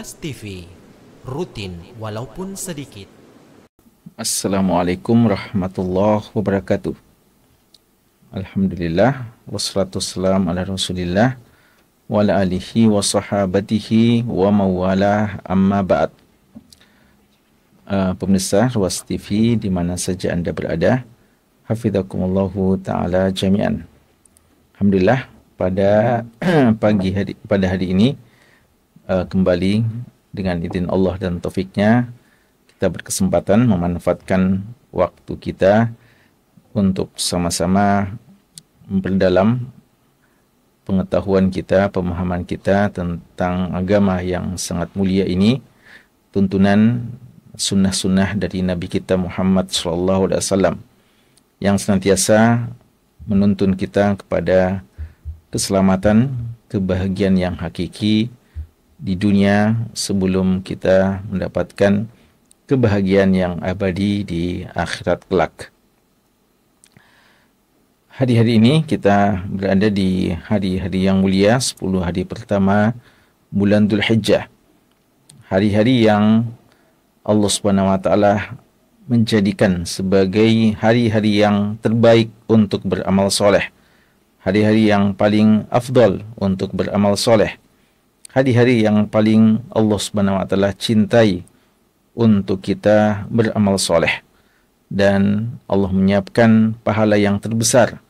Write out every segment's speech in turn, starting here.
Ruas TV, rutin walaupun sedikit. Assalamualaikum warahmatullahi wabarakatuh. Alhamdulillah, wassalatu wassalamu ala rasulillah wa ala alihi wa sahabatihi wa mawalah, amma ba'd. Pemirsa Ruas TV di mana saja Anda berada, hafizakumullahu ta'ala jami'an. Alhamdulillah, pada pada hari ini kembali dengan izin Allah dan taufiknya kita berkesempatan memanfaatkan waktu kita untuk sama-sama memperdalam pengetahuan kita, pemahaman kita tentang agama yang sangat mulia ini, tuntunan sunnah-sunnah dari Nabi kita Muhammad SAW yang senantiasa menuntun kita kepada keselamatan, kebahagiaan yang hakiki di dunia sebelum kita mendapatkan kebahagiaan yang abadi di akhirat kelak. Hari-hari ini kita berada di hari-hari yang mulia, 10 hari pertama bulan Dzulhijjah. Hari-hari yang Allah Subhanahu wa taala menjadikan sebagai hari-hari yang terbaik untuk beramal soleh. Hari-hari yang paling afdal untuk beramal soleh. Hari-hari yang paling Allah Subhanahu wa taala cintai untuk kita beramal soleh. Dan Allah menyiapkan pahala yang terbesar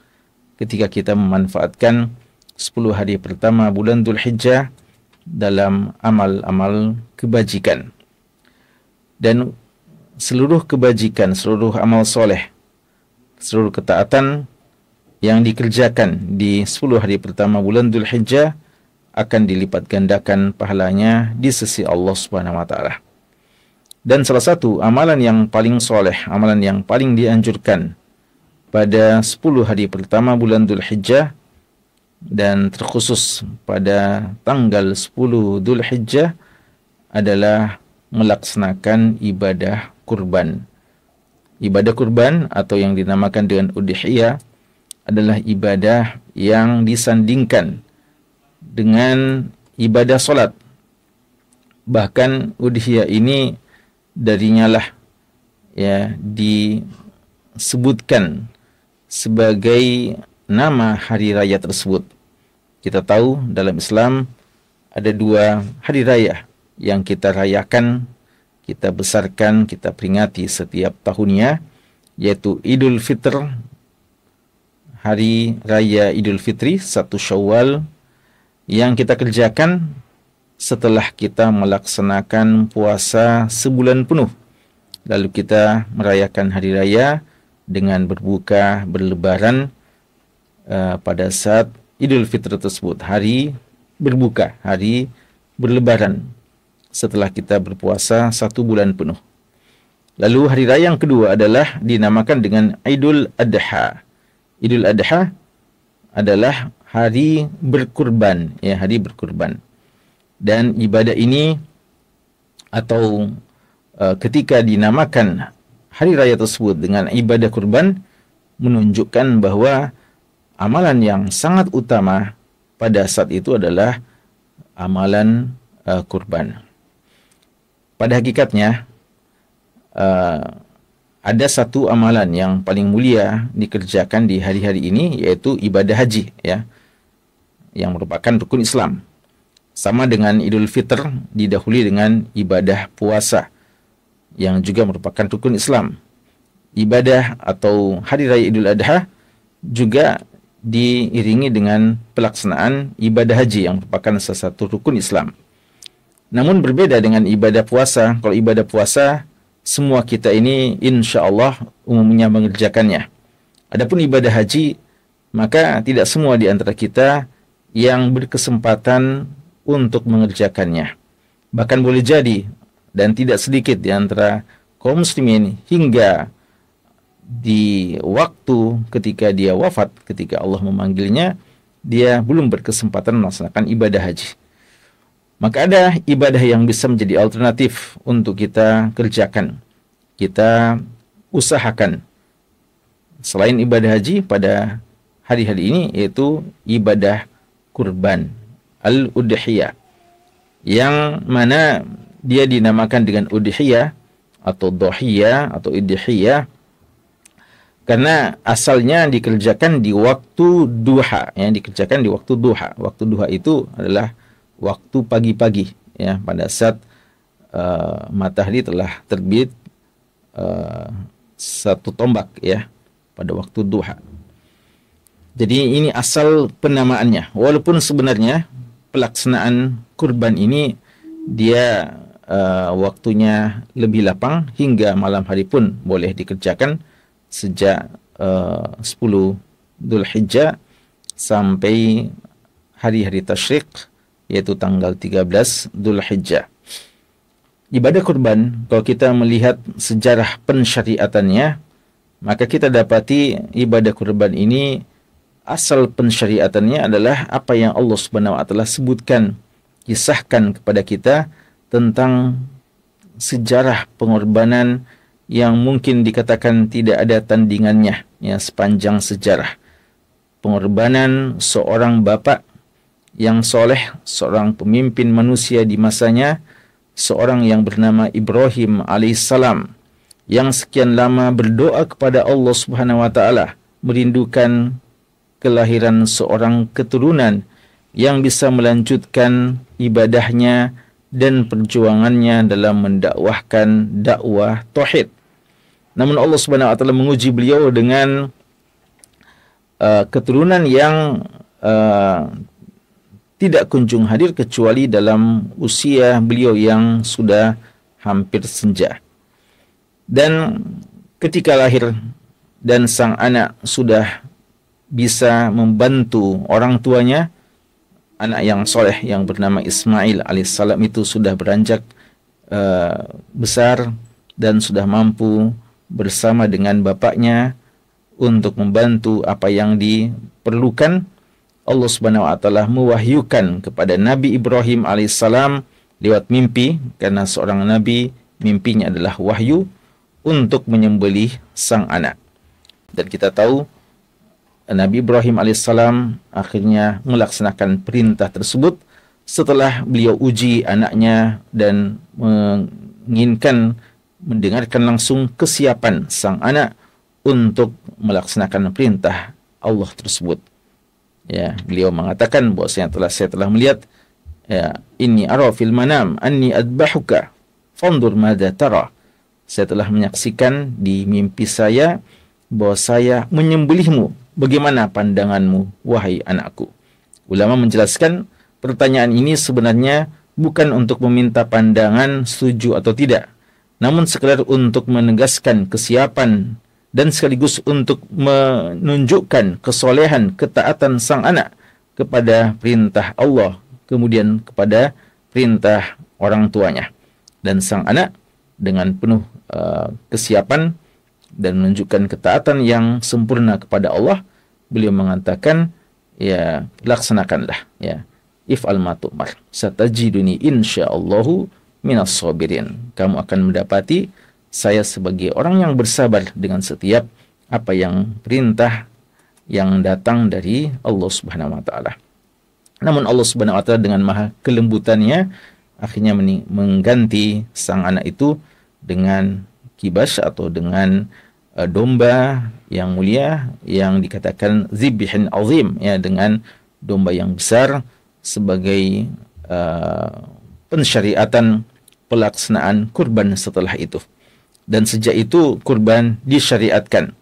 ketika kita memanfaatkan 10 hari pertama bulan Dzulhijjah dalam amal-amal kebajikan. Dan seluruh kebajikan, seluruh amal soleh, seluruh ketaatan yang dikerjakan di 10 hari pertama bulan Dzulhijjah akan dilipat gandakan pahalanya di sisi Allah Subhanahu wa taala. Dan salah satu amalan yang paling soleh, amalan yang paling dianjurkan pada 10 hari pertama bulan Dzulhijjah dan terkhusus pada tanggal 10 Dzulhijjah adalah melaksanakan ibadah kurban. Ibadah kurban atau yang dinamakan dengan udhiyah adalah ibadah yang disandingkan dengan ibadah solat. Bahkan udhiyah ini darinya lah ya disebutkan sebagai nama hari raya tersebut. Kita tahu dalam Islam ada 2 hari raya yang kita rayakan, kita besarkan, kita peringati setiap tahunnya, yaitu Idul Fitr, hari raya Idul Fitri 1 Syawal, yang kita kerjakan setelah kita melaksanakan puasa sebulan penuh. Lalu kita merayakan hari raya dengan berbuka, berlebaran pada saat Idul Fitr tersebut. Hari berbuka, hari berlebaran setelah kita berpuasa 1 bulan penuh. Lalu hari raya yang kedua adalah dinamakan dengan Idul Adha. Idul Adha adalah hari berkurban, ya, hari berkurban. Dan ibadah ini atau ketika dinamakan hari raya tersebut dengan ibadah kurban menunjukkan bahwa amalan yang sangat utama pada saat itu adalah amalan kurban. Pada hakikatnya ada satu amalan yang paling mulia dikerjakan di hari-hari ini, yaitu ibadah haji, ya, yang merupakan rukun Islam. Sama dengan Idul Fitr didahului dengan ibadah puasa yang juga merupakan rukun Islam. Ibadah atau hari raya Idul Adha juga diiringi dengan pelaksanaan ibadah haji yang merupakan salah satu rukun Islam. Namun berbeda dengan ibadah puasa. Kalau ibadah puasa semua kita ini insya Allah umumnya mengerjakannya. Adapun ibadah haji, maka tidak semua di antara kita yang berkesempatan untuk mengerjakannya. Bahkan boleh jadi dan tidak sedikit di antara kaum muslimin hingga di waktu ketika dia wafat, ketika Allah memanggilnya, dia belum berkesempatan melaksanakan ibadah haji. Maka ada ibadah yang bisa menjadi alternatif untuk kita kerjakan, kita usahakan selain ibadah haji pada hari-hari ini, yaitu ibadah kurban, al-udhiyah. yang mana dia dinamakan dengan udhiyah atau dohiyah atau idhiyah karena asalnya dikerjakan di waktu duha, ya, dikerjakan di waktu duha. Waktu duha itu adalah waktu pagi-pagi, ya, pada saat matahari telah terbit satu tombak, ya, pada waktu duha. Jadi ini asal penamaannya. Walaupun sebenarnya pelaksanaan kurban ini dia waktunya lebih lapang, hingga malam hari pun boleh dikerjakan sejak 10 Dzulhijjah sampai hari-hari tasyrik, yaitu tanggal 13 Dzulhijjah. Ibadah kurban, kalau kita melihat sejarah pensyariatannya, maka kita dapati ibadah kurban ini asal pensyariatannya adalah apa yang Allah Subhanahu wa taala sebutkan, kisahkan kepada kita tentang sejarah pengorbanan yang mungkin dikatakan tidak ada tandingannya, ya, sepanjang sejarah. Pengorbanan seorang bapak yang soleh, seorang pemimpin manusia di masanya, seorang yang bernama Ibrahim alaihissalam, yang sekian lama berdoa kepada Allah Subhanahu wa taala, merindukan kelahiran seorang keturunan yang bisa melanjutkan ibadahnya dan perjuangannya dalam mendakwahkan dakwah tauhid. Namun Allah Subhanahu wa taala menguji beliau dengan keturunan yang tidak kunjung hadir kecuali dalam usia beliau yang sudah hampir senja. Dan ketika lahir dan sang anak sudah bisa membantu orang tuanya, anak yang soleh yang bernama Ismail alaihissalam itu sudah beranjak besar dan sudah mampu bersama dengan bapaknya untuk membantu apa yang diperlukan. Allah Subhanahu wa taala mewahyukan kepada Nabi Ibrahim alaihissalam lewat mimpi, karena seorang nabi mimpinya adalah wahyu, untuk menyembelih sang anak. Dan kita tahu Nabi Ibrahim alaihissalam akhirnya melaksanakan perintah tersebut setelah beliau uji anaknya dan menginginkan mendengarkan langsung kesiapan sang anak untuk melaksanakan perintah Allah tersebut. Ya, beliau mengatakan bahwa saya telah melihat, ya, inni ara fil manam anni adbahuka fandur madza tara. Saya telah menyaksikan di mimpi saya bahwa saya menyembelihmu. Bagaimana pandanganmu, wahai anakku? Ulama menjelaskan pertanyaan ini sebenarnya bukan untuk meminta pandangan setuju atau tidak, namun sekedar untuk menegaskan kesiapan dan sekaligus untuk menunjukkan kesolehan, ketaatan sang anak kepada perintah Allah, kemudian kepada perintah orang tuanya. Dan sang anak dengan penuh kesiapan dan menunjukkan ketaatan yang sempurna kepada Allah, beliau mengatakan, ya, laksanakanlah, ya, if'al ma tu'mar satajiduni insyaallahu minas sabirin. Kamu akan mendapati saya sebagai orang yang bersabar dengan setiap apa yang perintah yang datang dari Allah Subhanahu wa taala. Namun Allah Subhanahu wa taala dengan maha kelembutannya akhirnya mengganti sang anak itu dengan kibas atau dengan domba yang mulia yang dikatakan zibhin azim, ya, dengan domba yang besar sebagai pensyariatan pelaksanaan kurban setelah itu. Dan sejak itu kurban disyariatkan.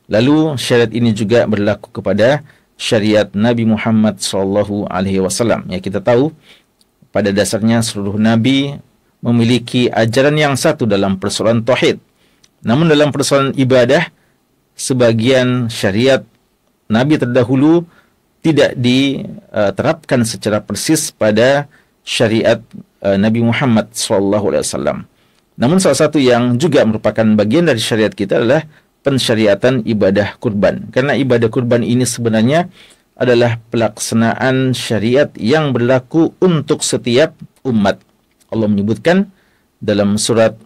Lalu syariat ini juga berlaku kepada syariat Nabi Muhammad SAW. Ya, kita tahu pada dasarnya seluruh nabi memiliki ajaran yang satu dalam persoalan tauhid. Namun dalam persoalan ibadah, sebagian syariat nabi terdahulu tidak diterapkan secara persis pada syariat Nabi Muhammad SAW. Namun salah satu yang juga merupakan bagian dari syariat kita adalah pensyariatan ibadah kurban. Karena ibadah kurban ini sebenarnya adalah pelaksanaan syariat yang berlaku untuk setiap umat. Allah menyebutkan dalam surat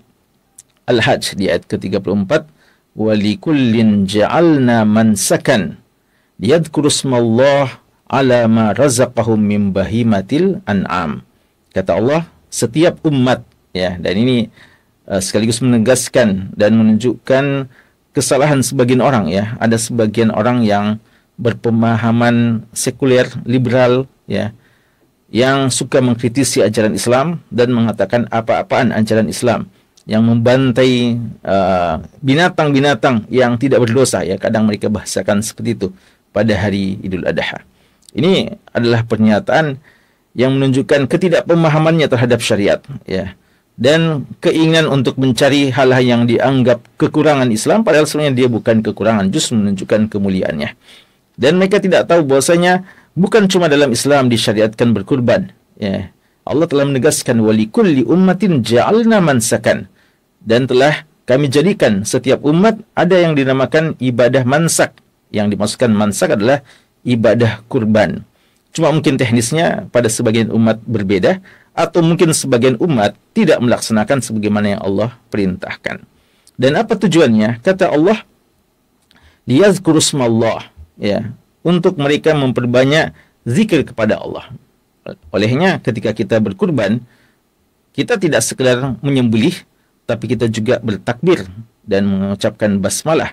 Al-Hajj di ayat ke-34, "Walikullin ja'alna mansakan liyadhkuru ismallah ala ma razaqahum min bahimatil an'am." Kata Allah, setiap umat, ya, dan ini sekaligus menegaskan dan menunjukkan kesalahan sebagian orang, ya. Ada sebagian orang yang berpemahaman sekuler, liberal, ya, yang suka mengkritisi ajaran Islam dan mengatakan apa-apaan ajaran Islam, yang membantai binatang-binatang yang tidak berdosa, ya, kadang mereka bahasakan seperti itu pada hari Idul Adha. Ini adalah pernyataan yang menunjukkan ketidakpemahamannya terhadap syariat, ya, dan keinginan untuk mencari hal-hal yang dianggap kekurangan Islam, padahal sebenarnya dia bukan kekurangan, justru menunjukkan kemuliaannya. Dan mereka tidak tahu bahwasanya bukan cuma dalam Islam disyariatkan berkurban, ya. Allah telah menegaskan walikulli ummatin ja'alna mansakan, dan telah kami jadikan setiap umat ada yang dinamakan ibadah mansak. Yang dimaksudkan mansak adalah ibadah kurban. Cuma mungkin teknisnya pada sebagian umat berbeda, atau mungkin sebagian umat tidak melaksanakan sebagaimana yang Allah perintahkan. Dan apa tujuannya? Kata Allah, liyazkurusmallah, ya, untuk mereka memperbanyak zikir kepada Allah. Olehnya ketika kita berkurban, kita tidak sekedar menyembelih, tapi kita juga bertakbir dan mengucapkan basmalah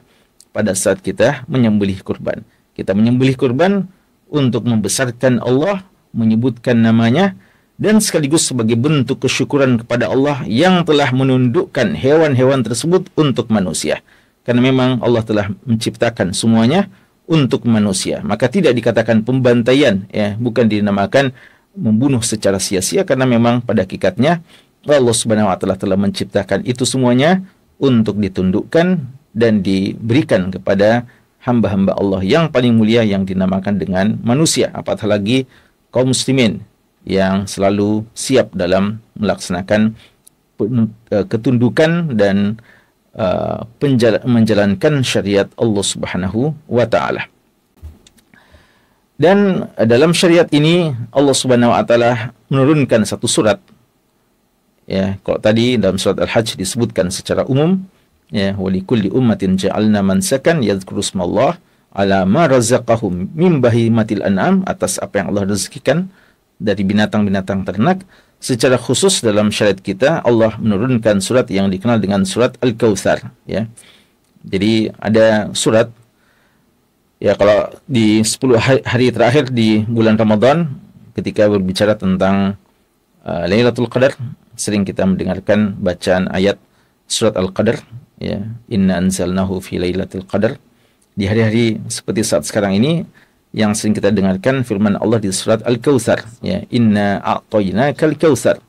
pada saat kita menyembelih kurban. Kita menyembelih kurban untuk membesarkan Allah, menyebutkan namanya, dan sekaligus sebagai bentuk kesyukuran kepada Allah yang telah menundukkan hewan-hewan tersebut untuk manusia. Karena memang Allah telah menciptakan semuanya untuk manusia. Maka tidak dikatakan pembantaian, ya, bukan dinamakan membunuh secara sia-sia, karena memang pada hakikatnya Allah Subhanahu wa taala telah menciptakan itu semuanya untuk ditundukkan dan diberikan kepada hamba-hamba Allah yang paling mulia yang dinamakan dengan manusia. Apatah lagi kaum muslimin yang selalu siap dalam melaksanakan ketundukan dan menjalankan syariat Allah Subhanahu wa taala. Dan dalam syariat ini Allah Subhanahu wa taala menurunkan satu surat, ya. Kalau tadi dalam surat Al-Hajj disebutkan secara umum, ya, walikulli ummatin ja'alna mansakan yadhkurusmallah ala ma razaqahum min bahimatil an'am, atas apa yang Allah rezekikan dari binatang-binatang ternak. Secara khusus dalam syariat kita Allah menurunkan surat yang dikenal dengan surat Al-Kautsar, ya. Jadi ada surat, ya, kalau di 10 hari terakhir di bulan Ramadan ketika berbicara tentang Lailatul Qadar, sering kita mendengarkan bacaan ayat surat Al-Qadar, ya, inna anzalnahu fi lailatul qadar. Di hari-hari seperti saat sekarang ini yang sering kita dengarkan firman Allah di surat Al-Kautsar, ya, inna a'tainakal kautsar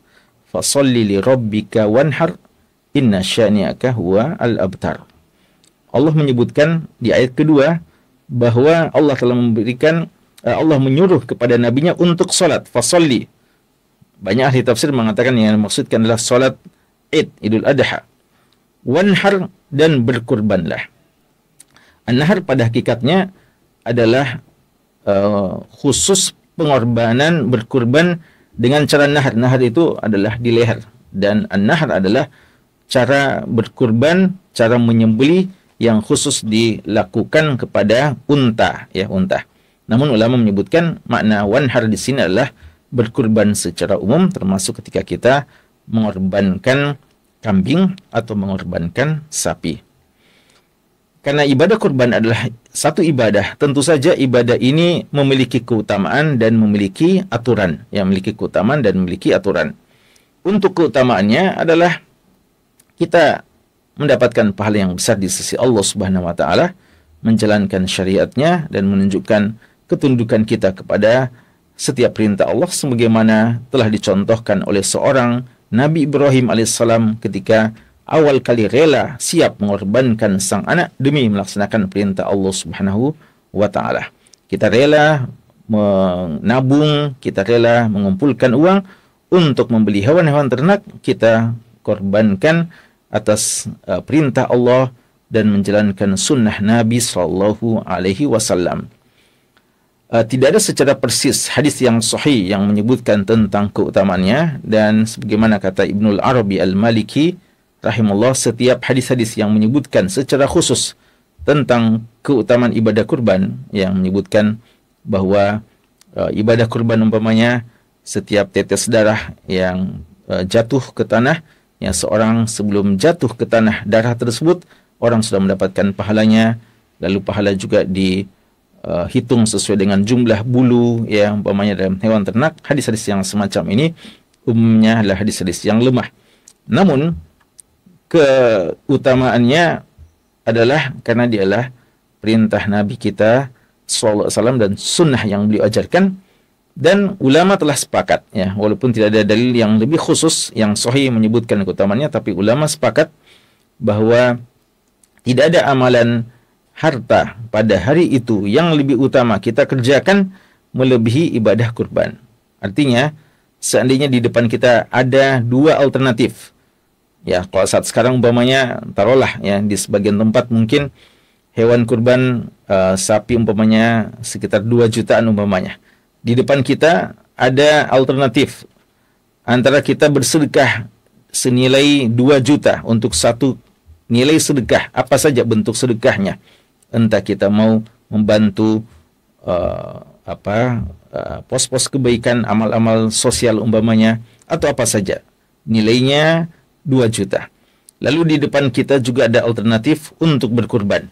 fasholli li rabbika wanhar inna syani'aka huwa al-abtar. Allah menyebutkan di ayat kedua bahwa Allah telah memberikan, Allah menyuruh kepada nabinya untuk salat, fasholli. Banyak ahli tafsir mengatakan yang dimaksudkan adalah salat Id, Idul Adha. Wanhar, dan berkurbanlah. An-nahar pada hakikatnya adalah khusus pengorbanan berkurban dengan cara nahar. Nahar itu adalah di leher, dan an-nahar adalah cara berkurban, cara menyembelih yang khusus dilakukan kepada unta, ya, unta. Namun ulama menyebutkan makna wanhar di sini adalah berkurban secara umum, termasuk ketika kita mengorbankan kambing atau mengorbankan sapi. Karena ibadah kurban adalah satu ibadah, tentu saja ibadah ini memiliki keutamaan dan memiliki aturan. Ya, memiliki keutamaan dan memiliki aturan. Untuk keutamaannya adalah kita mendapatkan pahala yang besar di sisi Allah Subhanahu wa taala, menjalankan syariatnya dan menunjukkan ketundukan kita kepada setiap perintah Allah sebagaimana telah dicontohkan oleh seorang Nabi Ibrahim alaihissalam ketika awal kali rela siap mengorbankan sang anak demi melaksanakan perintah Allah Subhanahu wa taala. Kita rela menabung, kita rela mengumpulkan uang untuk membeli hewan-hewan ternak, kita korbankan atas perintah Allah dan menjalankan sunnah Nabi sallallahu alaihi wasallam. Tidak ada secara persis hadis yang sahih yang menyebutkan tentang keutamaannya, dan sebagaimana kata Ibnul Arabi Al-Maliki rahimahullah, setiap hadis-hadis yang menyebutkan secara khusus tentang keutamaan ibadah kurban, yang menyebutkan bahwa ibadah kurban umpamanya setiap tetes darah yang jatuh ke tanah, yang seorang sebelum jatuh ke tanah darah tersebut, orang sudah mendapatkan pahalanya. Lalu pahala juga dihitung sesuai dengan jumlah bulu yang umpamanya dalam hewan ternak. Hadis-hadis yang semacam ini umumnya adalah hadis-hadis yang lemah. Namun keutamaannya adalah karena dialah perintah Nabi kita sallallahu alaihi wasallam dan sunnah yang beliau ajarkan, dan ulama telah sepakat, ya, walaupun tidak ada dalil yang lebih khusus yang sahih menyebutkan keutamaannya, tapi ulama sepakat bahwa tidak ada amalan harta pada hari itu yang lebih utama kita kerjakan melebihi ibadah kurban. Artinya, seandainya di depan kita ada dua alternatif, ya, kalau saat sekarang umpamanya taruhlah, ya, di sebagian tempat mungkin hewan kurban sapi umpamanya sekitar 2 jutaan umpamanya. Di depan kita ada alternatif antara kita bersedekah senilai 2 juta untuk satu nilai sedekah, apa saja bentuk sedekahnya. Entah kita mau membantu pos-pos kebaikan, amal-amal sosial umpamanya, atau apa saja. Nilainya 2 juta. Lalu di depan kita juga ada alternatif untuk berkurban.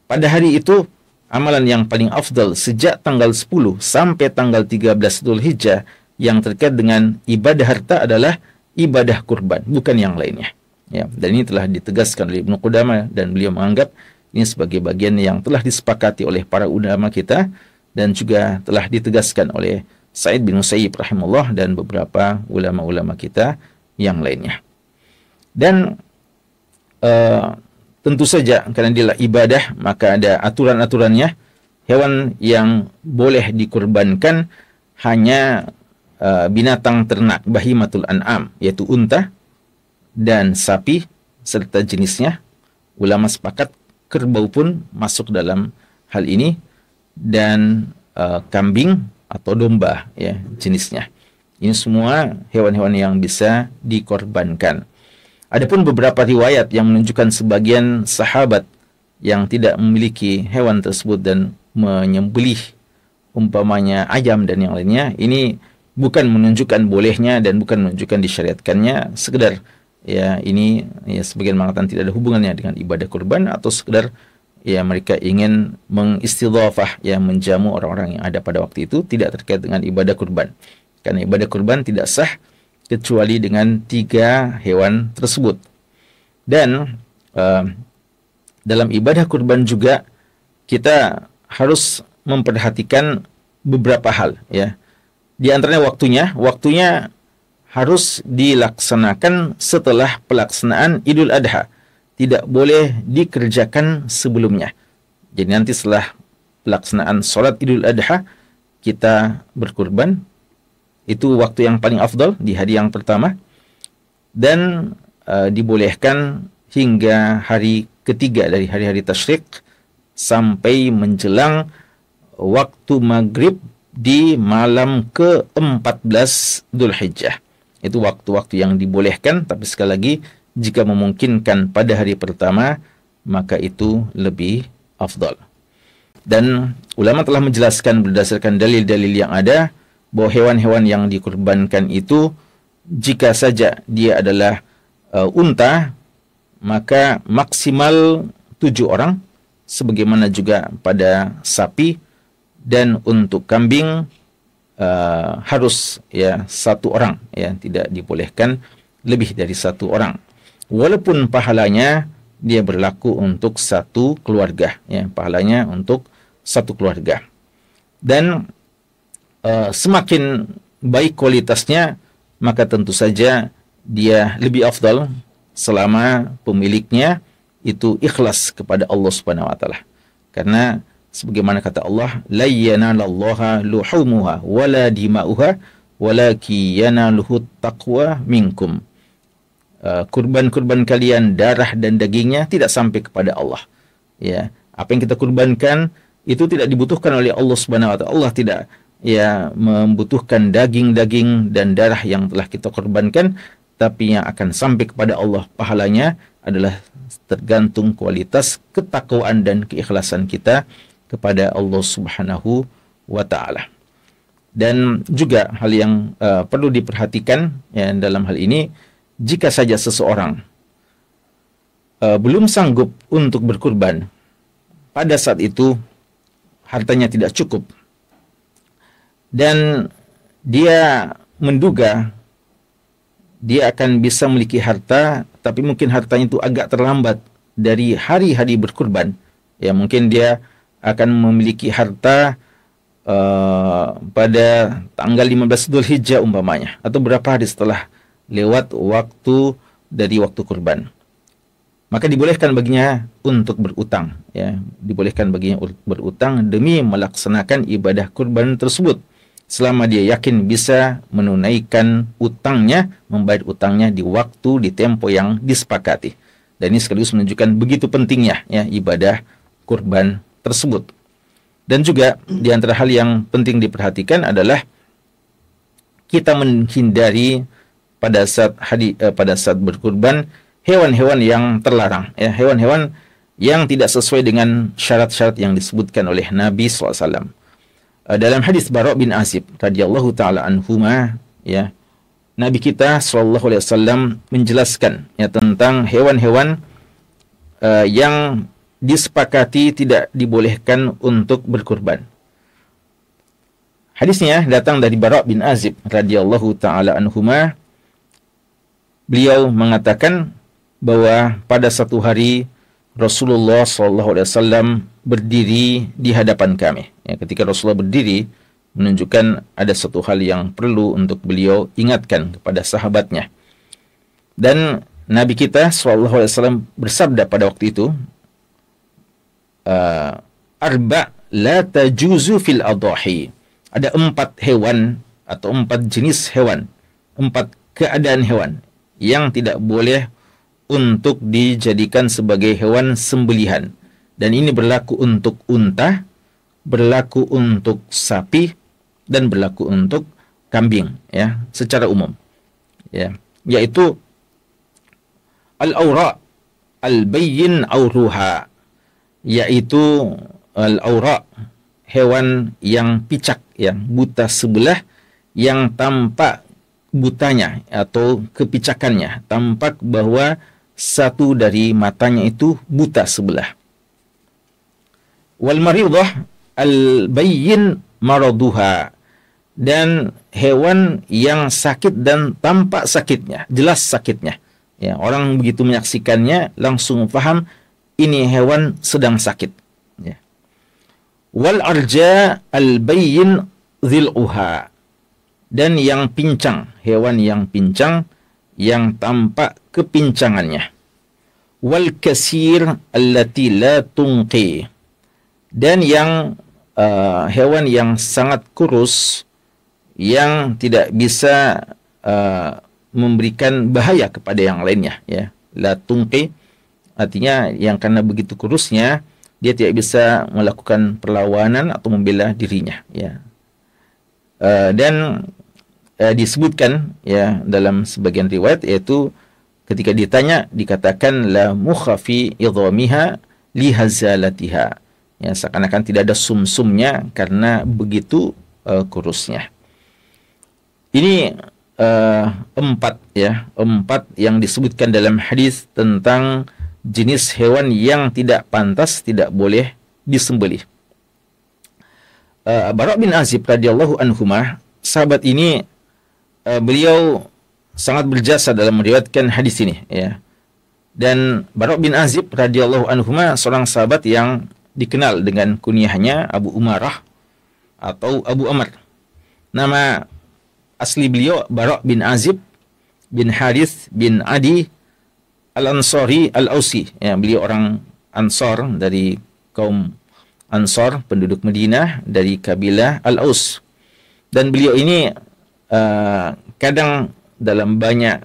Pada hari itu, amalan yang paling afdal sejak tanggal 10 sampai tanggal 13 Dzulhijjah yang terkait dengan ibadah harta adalah ibadah kurban, bukan yang lainnya. Ya, dan ini telah ditegaskan oleh Ibnu Qudamah, dan beliau menganggap ini sebagai bagian yang telah disepakati oleh para ulama kita, dan juga telah ditegaskan oleh Sa'id bin Musayyib rahimahullah dan beberapa ulama-ulama kita yang lainnya. Dan tentu saja karena dia ibadah, maka ada aturan-aturannya. Hewan yang boleh dikurbankan hanya binatang ternak bahimatul an'am, yaitu unta dan sapi serta jenisnya. Ulama sepakat kerbau pun masuk dalam hal ini, dan kambing atau domba, ya, jenisnya. Ini semua hewan-hewan yang bisa dikorbankan. Adapun beberapa riwayat yang menunjukkan sebagian sahabat yang tidak memiliki hewan tersebut dan menyembelih umpamanya ayam dan yang lainnya, ini bukan menunjukkan bolehnya dan bukan menunjukkan disyariatkannya, sekedar, ya, ini, ya, sebagian mengatakan tidak ada hubungannya dengan ibadah kurban, atau sekedar, ya, mereka ingin mengistidhafah, ya, menjamu orang-orang yang ada pada waktu itu, tidak terkait dengan ibadah kurban. Karena ibadah kurban tidak sah kecuali dengan 3 hewan tersebut. Dan dalam ibadah kurban juga kita harus memperhatikan beberapa hal, ya. Di antaranya waktunya harus dilaksanakan setelah pelaksanaan Idul Adha. Tidak boleh dikerjakan sebelumnya. Jadi nanti setelah pelaksanaan sholat Idul Adha kita berkurban. Itu waktu yang paling afdal di hari yang pertama, dan dibolehkan hingga hari ketiga dari hari-hari tasyrik sampai menjelang waktu maghrib di malam ke-14 Dzulhijjah. Itu waktu-waktu yang dibolehkan, tapi sekali lagi jika memungkinkan pada hari pertama maka itu lebih afdal. Dan ulama telah menjelaskan berdasarkan dalil-dalil yang ada bahwa hewan-hewan yang dikurbankan itu, jika saja dia adalah unta, maka maksimal 7 orang, sebagaimana juga pada sapi, dan untuk kambing harus, ya, 1 orang, ya, tidak dibolehkan lebih dari 1 orang. Walaupun pahalanya dia berlaku untuk 1 keluarga, ya, pahalanya untuk 1 keluarga. Dan semakin baik kualitasnya, maka tentu saja dia lebih afdal selama pemiliknya itu ikhlas kepada Allah Subhanahu wa taala. Karena sebagaimana kata Allah, la yanalallaha luhumuha wala dima'uha walaki yanaluhu taqwa minkum. Kurban-kurban kalian, darah dan dagingnya tidak sampai kepada Allah. Ya, apa yang kita kurbankan itu tidak dibutuhkan oleh Allah Subhanahu wa taala. Allah tidak, ya, membutuhkan daging-daging dan darah yang telah kita korbankan, tapi yang akan sampai kepada Allah pahalanya adalah tergantung kualitas ketakwaan dan keikhlasan kita kepada Allah Subhanahu wa taala. Dan juga hal yang perlu diperhatikan ya, dalam hal ini, jika saja seseorang belum sanggup untuk berkurban, pada saat itu hartanya tidak cukup, dan dia menduga dia akan bisa memiliki harta, tapi mungkin hartanya itu agak terlambat dari hari-hari berkurban. Ya, mungkin dia akan memiliki harta pada tanggal 15 Dzulhijjah umpamanya, atau berapa hari setelah lewat waktu dari waktu kurban. Maka dibolehkan baginya untuk berutang, ya, dibolehkan baginya berutang demi melaksanakan ibadah kurban tersebut, selama dia yakin bisa menunaikan utangnya, membayar utangnya di waktu, di tempo yang disepakati. Dan ini sekaligus menunjukkan begitu pentingnya ya ibadah kurban tersebut. Dan juga di antara hal yang penting diperhatikan adalah kita menghindari pada saat berkurban hewan-hewan yang terlarang, ya, hewan-hewan yang tidak sesuai dengan syarat-syarat yang disebutkan oleh Nabi SAW. Dalam hadis Bara' bin Azib radhiyallahu taala anhuma, ya, Nabi kita sallallahu alaihi wasallam menjelaskan ya tentang hewan-hewan yang disepakati tidak dibolehkan untuk berkurban. Hadisnya datang dari Bara' bin Azib radhiyallahu taala anhuma. Beliau mengatakan bahwa pada satu hari Rasulullah SAW berdiri di hadapan kami. Ya, ketika Rasulullah berdiri, menunjukkan ada satu hal yang perlu untuk beliau ingatkan kepada sahabatnya. Dan Nabi kita SAW bersabda pada waktu itu, arba' la tajuzu fil adahi. Ada 4 hewan atau 4 jenis hewan, 4 keadaan hewan yang tidak boleh untuk dijadikan sebagai hewan sembelihan. Dan ini berlaku untuk unta, berlaku untuk sapi, dan berlaku untuk kambing, ya, secara umum. Ya, yaitu al-awra, al-bayyin auruha, yaitu al-awra, hewan yang picak, yang buta sebelah, yang tampak butanya atau kepicakannya, tampak bahwa satu dari matanya itu buta sebelah. Wal maridah al-bayyin maraduha, dan hewan yang sakit dan tampak sakitnya, jelas sakitnya. Ya, orang begitu menyaksikannya langsung paham ini hewan sedang sakit. Ya. Wal arja al-bayyin dhil'uha, dan yang pincang, hewan yang pincang, yang tampak kepincangannya. Wal kasir allati la tunqi, dan yang hewan yang sangat kurus, yang tidak bisa memberikan bahaya kepada yang lainnya, ya. La tunqi artinya yang karena begitu kurusnya dia tidak bisa melakukan perlawanan atau membela dirinya, ya. Dan disebutkan ya dalam sebagian riwayat, yaitu ketika ditanya dikatakan la mukhafi idhamiha lihazalatiha, ya, seakan-akan tidak ada sumsumnya karena begitu kurusnya. Ini 4 yang disebutkan dalam hadis tentang jenis hewan yang tidak pantas, tidak boleh disembelih. Bara' bin Azib radhiyallahu anhumah, sahabat ini beliau sangat berjasa dalam meriwayatkan hadis ini, ya. Dan Bara' bin Azib radhiyallahu anhumah seorang sahabat yang dikenal dengan kunyahnya Abu Umarah atau Abu Amr. Nama asli beliau Bara' bin Azib bin Harith bin Adi Al-Ansari Al-Ausi. Ya, beliau orang Ansar dari kaum Ansar, penduduk Madinah dari kabilah Al-Aus. Dan beliau ini kadang dalam banyak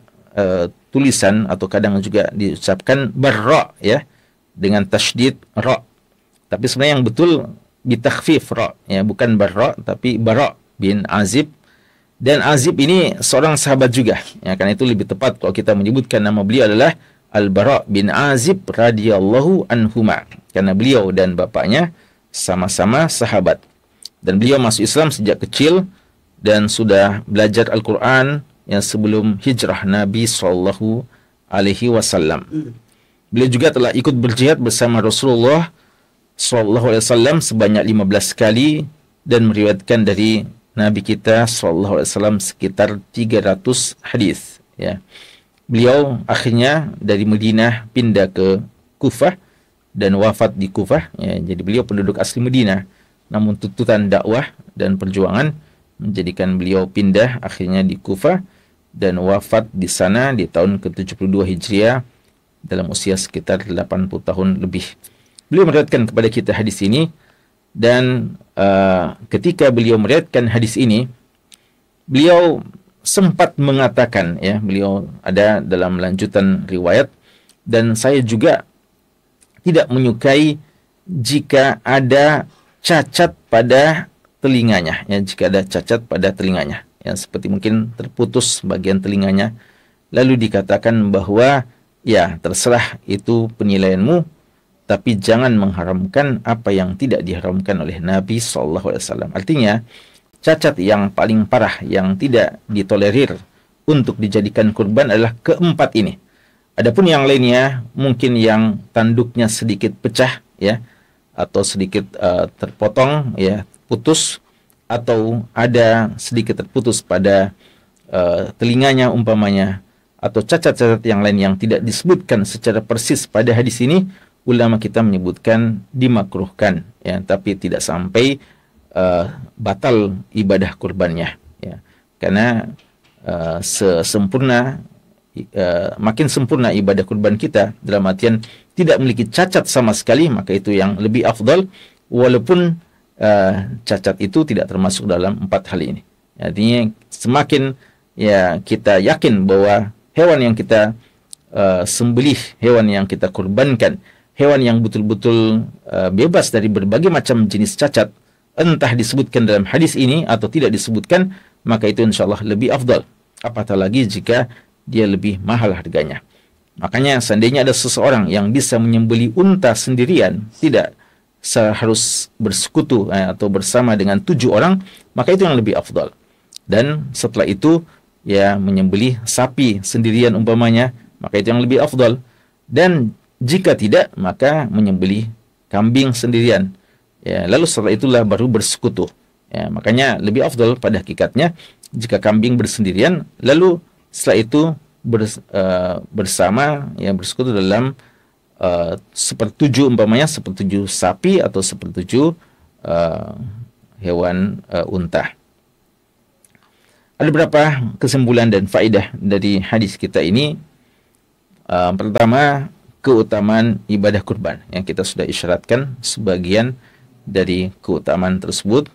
tulisan atau kadang juga diucapkan Barra, ya, dengan tasydid ra. Tapi sebenarnya yang betul bitakhfif ra, ya, bukan Barra tapi Bara' bin Azib. Dan Azib ini seorang sahabat juga, ya, karena itu lebih tepat kalau kita menyebutkan nama beliau adalah Al-Bara' bin Azib radhiyallahu anhuma, karena beliau dan bapaknya sama-sama sahabat. Dan beliau masuk Islam sejak kecil dan sudah belajar Al-Quran yang sebelum hijrah Nabi Sallallahu Alaihi Wasallam. Beliau juga telah ikut berjihad bersama Rasulullah Sallallahu Alaihi Wasallam sebanyak 15 kali dan meriwayatkan dari Nabi kita Sallallahu Alaihi Wasallam sekitar 300 hadis. Ya. Beliau akhirnya dari Madinah pindah ke Kufah dan wafat di Kufah. Ya, jadi beliau penduduk asli Madinah. Namun tuntutan dakwah dan perjuangan menjadikan beliau pindah akhirnya di Kufah dan wafat di sana di tahun ke-72 Hijriah dalam usia sekitar 80 tahun lebih. Beliau meriwayatkan kepada kita hadis ini dan ketika beliau meriwayatkan hadis ini, beliau sempat mengatakan, ya, beliau ada dalam lanjutan riwayat, dan saya juga tidak menyukai jika ada cacat pada telinganya, ya, jika ada cacat pada telinganya, ya, seperti mungkin terputus bagian telinganya, lalu dikatakan bahwa ya terserah itu penilaianmu, tapi jangan mengharamkan apa yang tidak diharamkan oleh Nabi SAW. Artinya cacat yang paling parah yang tidak ditolerir untuk dijadikan kurban adalah keempat ini. Adapun yang lainnya mungkin yang tanduknya sedikit pecah, ya, atau sedikit terpotong, ya, putus, atau ada sedikit terputus pada telinganya umpamanya, atau cacat-cacat yang lain yang tidak disebutkan secara persis pada hadis ini, ulama kita menyebutkan dimakruhkan, ya, tapi tidak sampai batal ibadah kurbannya, ya, karena makin sempurna ibadah kurban kita dalam artian tidak memiliki cacat sama sekali, maka itu yang lebih afdal, walaupun cacat itu tidak termasuk dalam 4 hal ini. Artinya semakin, ya, kita yakin bahwa hewan yang kita sembelih, hewan yang kita kurbankan, hewan yang betul-betul bebas dari berbagai macam jenis cacat, entah disebutkan dalam hadis ini atau tidak disebutkan, maka itu insyaallah lebih afdal. Apatah lagi jika dia lebih mahal harganya. Makanya seandainya ada seseorang yang bisa menyembelih unta sendirian, tidak harus bersekutu atau bersama dengan 7 orang, maka itu yang lebih afdal. Dan setelah itu, ya, menyembelih sapi sendirian umpamanya, maka itu yang lebih afdal. Dan jika tidak, maka menyembelih kambing sendirian, ya, lalu setelah itulah baru bersekutu, ya. Makanya lebih afdal pada hakikatnya jika kambing bersendirian, lalu setelah itu bersama, ya, bersekutu dalam sepertujuh umpamanya, sepertujuh sapi atau sepertujuh hewan unta. Ada beberapa kesimpulan dan faedah dari hadis kita ini. Pertama, keutamaan ibadah kurban yang kita sudah isyaratkan sebagian dari keutamaan tersebut,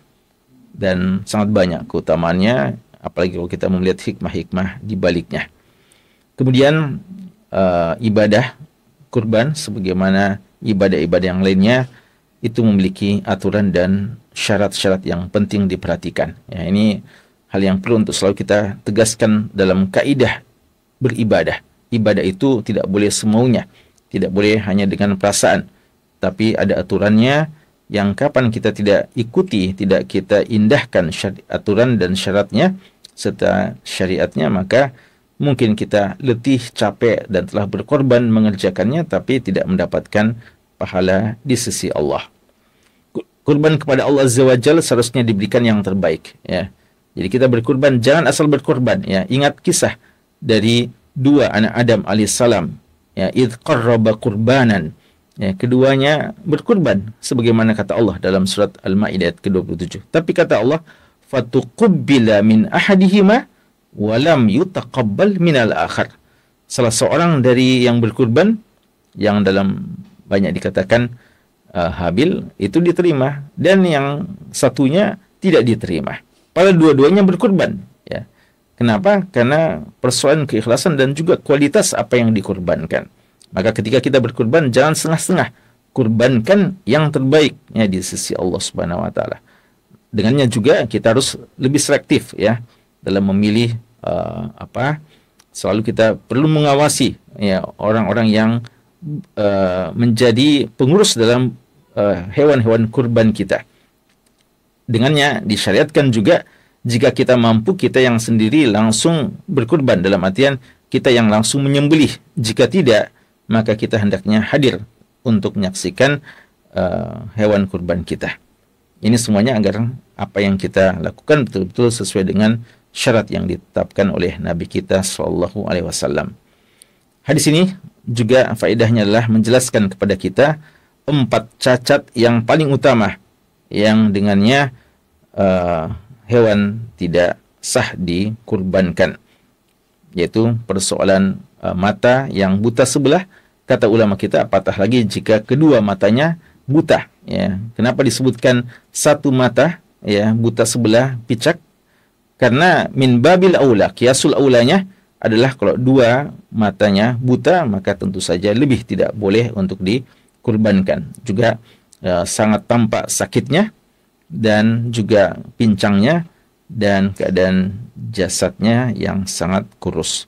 dan sangat banyak keutamaannya, apalagi kalau kita melihat hikmah-hikmah di baliknya. Kemudian ibadah kurban sebagaimana ibadah-ibadah yang lainnya itu memiliki aturan dan syarat-syarat yang penting diperhatikan. Ya, ini hal yang perlu untuk selalu kita tegaskan dalam kaidah beribadah. Ibadah itu tidak boleh semaunya, tidak boleh hanya dengan perasaan, tapi ada aturannya yang kapan kita tidak ikuti, tidak kita indahkan aturan dan syaratnya serta syariatnya, maka mungkin kita letih, capek, dan telah berkorban mengerjakannya, tapi tidak mendapatkan pahala di sisi Allah. Kurban kepada Allah Azza wa Jalla seharusnya diberikan yang terbaik, ya. Jadi kita berkurban, jangan asal berkorban, ya. Ingat kisah dari 2 anak Adam alaihissalam, ya, idh qarraba qurbanan, ya, keduanya berkurban sebagaimana kata Allah dalam surat Al-Maidah ayat ke-27. Tapi kata Allah, fatuqubbila min ahadihima walam yutaqabbal minal akhar. Salah seorang dari yang berkurban, yang dalam banyak dikatakan Habil, itu diterima, dan yang satunya tidak diterima. Pada dua-duanya berkurban, ya. Kenapa? Karena persoalan keikhlasan dan juga kualitas apa yang dikurbankan. Maka ketika kita berkurban, jangan setengah-setengah, kurbankan yang terbaik, ya, di sisi Allah Subhanahu wa taala. Dengannya juga kita harus lebih selektif, ya, dalam memilih selalu kita perlu mengawasi, ya, orang-orang yang menjadi pengurus dalam hewan-hewan kurban kita. Dengannya disyariatkan juga Jika kita mampu, kita yang sendiri langsung berkurban, dalam artian kita yang langsung menyembelih. Jika tidak, maka kita hendaknya hadir untuk menyaksikan hewan kurban kita. Ini semuanya agar apa yang kita lakukan betul-betul sesuai dengan syarat yang ditetapkan oleh Nabi kita sallallahu alaihi wasallam. Hadis ini juga faedahnya adalah menjelaskan kepada kita 4 cacat yang paling utama yang dengannya hewan tidak sah dikurbankan, yaitu persoalan mata yang buta sebelah. Kata ulama kita, apatah lagi jika kedua matanya buta, ya. Kenapa disebutkan satu mata, ya, buta sebelah, picak? Karena min babil aula, kiasul aulanya adalah kalau dua matanya buta, maka tentu saja lebih tidak boleh untuk dikurbankan. Juga sangat tampak sakitnya, dan juga pincangnya, dan keadaan jasadnya yang sangat kurus.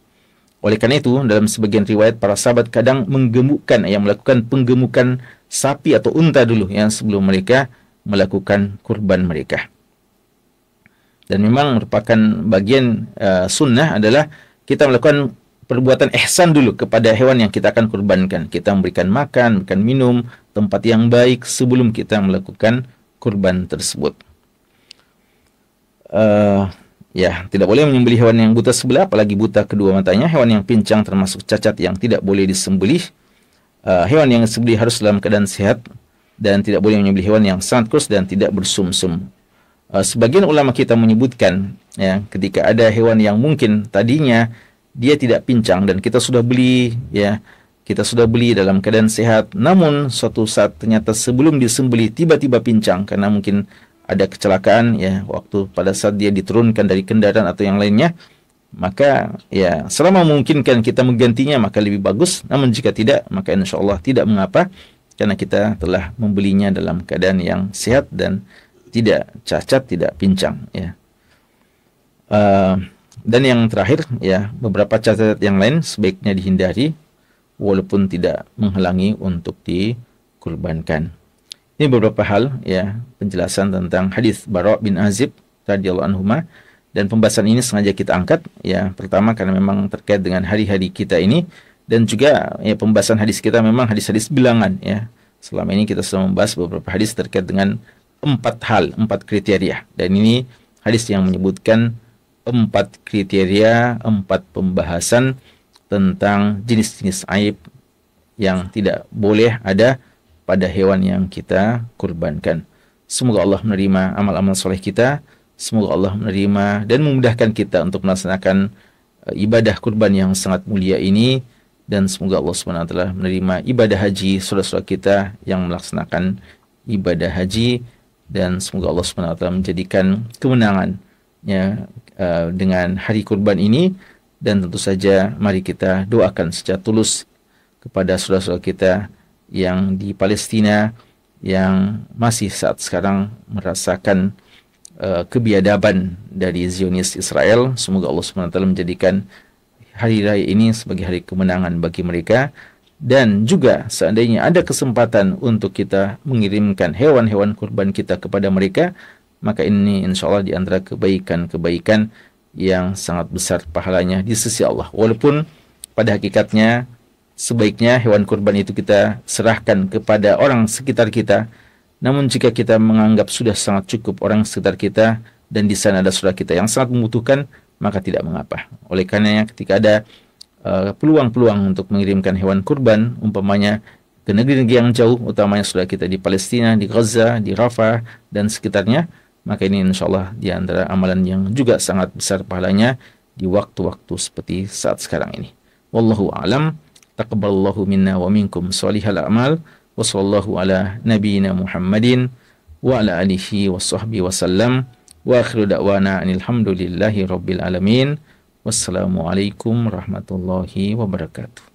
Oleh karena itu, dalam sebagian riwayat, para sahabat kadang menggemukkan, yang melakukan penggemukan sapi atau unta dulu, yang sebelum mereka melakukan kurban mereka. Dan memang merupakan bagian sunnah adalah kita melakukan perbuatan ihsan dulu kepada hewan yang kita akan kurbankan. Kita memberikan makan, memberikan minum, tempat yang baik sebelum kita melakukan kurban tersebut. Ya, tidak boleh menyembelih hewan yang buta sebelah, apalagi buta kedua matanya. Hewan yang pincang termasuk cacat yang tidak boleh disembelih. Hewan yang disembelih harus dalam keadaan sehat, dan tidak boleh menyembelih hewan yang sangat kurus dan tidak bersumsum. Sebagian ulama kita menyebutkan, ya, ketika ada hewan yang mungkin tadinya dia tidak pincang dan kita sudah beli, ya, kita sudah beli dalam keadaan sehat, namun suatu saat ternyata sebelum disembelih tiba-tiba pincang karena mungkin ada kecelakaan, ya, waktu pada saat dia diturunkan dari kendaraan atau yang lainnya, maka ya selama memungkinkan kita menggantinya maka lebih bagus. Namun jika tidak, maka insya Allah tidak mengapa, karena kita telah membelinya dalam keadaan yang sehat dan tidak cacat, tidak pincang, ya. Dan yang terakhir, ya, beberapa cacat yang lain sebaiknya dihindari walaupun tidak menghalangi untuk dikurbankan. Ini beberapa hal, ya, penjelasan tentang hadis Bara' bin Azib radhiyallahu anhuma, dan pembahasan ini sengaja kita angkat, ya, pertama karena memang terkait dengan hari-hari kita ini, dan juga ya pembahasan hadis kita memang hadis-hadis bilangan, ya. Selama ini kita sudah membahas beberapa hadis terkait dengan 4 hal, 4 kriteria, dan ini hadis yang menyebutkan 4 kriteria, 4 pembahasan tentang jenis-jenis aib yang tidak boleh ada pada hewan yang kita kurbankan. Semoga Allah menerima amal-amal soleh kita. Semoga Allah menerima dan memudahkan kita untuk melaksanakan ibadah kurban yang sangat mulia ini. Dan semoga Allah SWT menerima ibadah haji saudara-saudara kita yang melaksanakan ibadah haji. Dan semoga Allah SWT menjadikan kemenangan, ya, dengan hari kurban ini. Dan tentu saja mari kita doakan secara tulus kepada saudara-saudara kita yang di Palestina, yang masih saat sekarang merasakan kebiadaban dari Zionis Israel. Semoga Allah SWT menjadikan hari raya ini sebagai hari kemenangan bagi mereka. Dan juga seandainya ada kesempatan untuk kita mengirimkan hewan-hewan kurban kita kepada mereka, maka ini insya Allah di antara kebaikan-kebaikan yang sangat besar pahalanya di sisi Allah. Walaupun pada hakikatnya sebaiknya hewan kurban itu kita serahkan kepada orang sekitar kita. Namun jika kita menganggap sudah sangat cukup orang sekitar kita dan di sana ada saudara kita yang sangat membutuhkan, maka tidak mengapa. Oleh karenanya ketika ada peluang-peluang untuk mengirimkan hewan kurban, umpamanya ke negeri-negeri yang jauh, utamanya saudara kita di Palestina, di Gaza, di Rafah dan sekitarnya, maka ini insyaallah di antara amalan yang juga sangat besar pahalanya di waktu-waktu seperti saat sekarang ini. Wallahu a'lam. Taqabbalallahu minna wa minkum salihal a'mal. Wa sallallahu ala nabiyyina Muhammadin wa ala alihi wa sahbihi wa sallam. Wa akhiru da'wana alhamdulillahi rabbil alamin. Wassalamualaikum warahmatullahi wabarakatuh.